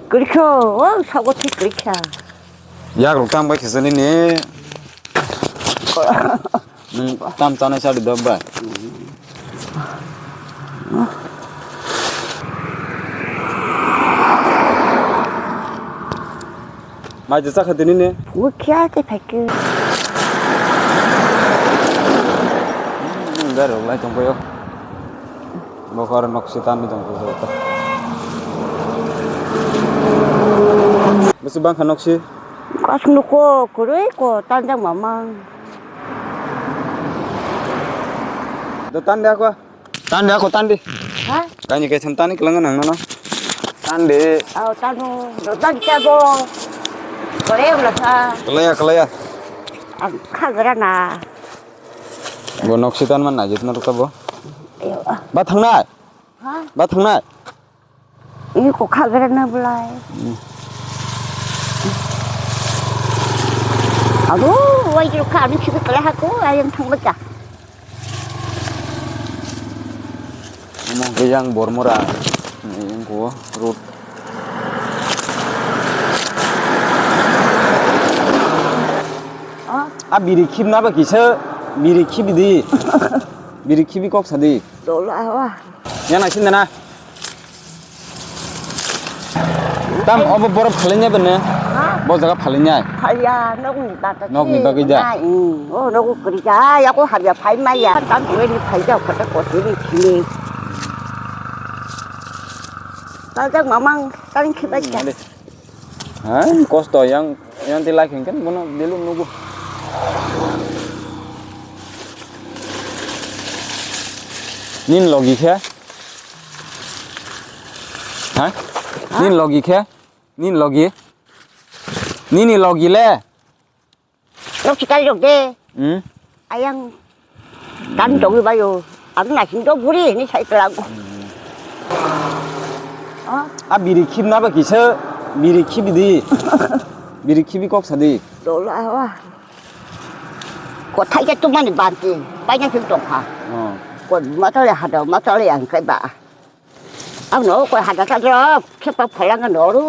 그렇죠. 사고치 그렇게. 약 록당 바 계산이 네. 땀 짜네 샤리 덤바. 마지 싹하더니 네. 뭐 키한테 백개. Dari lai trong koyo. Mo kar nok sitan trong koyo ta. Musu bang kanok si. 가슴 놓고 그래 있고 딴장 맘만. Do tan dia ko. Tan dia ko tan di. 아? Kani ke cham tan ni kelangan nang no. Tan di. 아, 따로 너딴 짜고. 그래 올라서. Kelaya. 아, 카그라나. Go nok sitan man najit na ruka bo. 에요. Ba thang nai. 아? Ba thang nai. 이거 카그라나 불라이. 아도 왜 이렇게 안 치고 그래 하고 아연 탕보자. Mo ke yang bor mora. Yang ko rut. 어? A biri khip na ba kisa. Biri khibi di. Biri khibi kok sadi. 놀라와. Yang nak sini na. Tam obo borop khalinya benne. 아? Bo jaga khalinya. 팔야 너구 나다. 너구 니바기자. 응. 너구 그리자. 야고 하면 팔마야. 난 왜니 팔자. 그때 고들이 길이. 딴장 맘만 딴 키바자. Hah, kosto yang tilai kan bono belum nunggu. Nin logi kya? Hah? Nin logi kya? Nin logi? Nini logi le? 역시 깔려게. Hmm? 아양 난 저기 봐요. 안 나신도 불이 니 살더라고. 어? A biri khip na ba kisa? Biri khibi di. Biri khibi kok sadi. 놀라와. 그 타이게 또 많이 봤지. 빨간 좀 파. 그 마털에 하다 마털에 안 가봐. 아, 너 그 하다 사줘. 캐파 팔랑가 너로.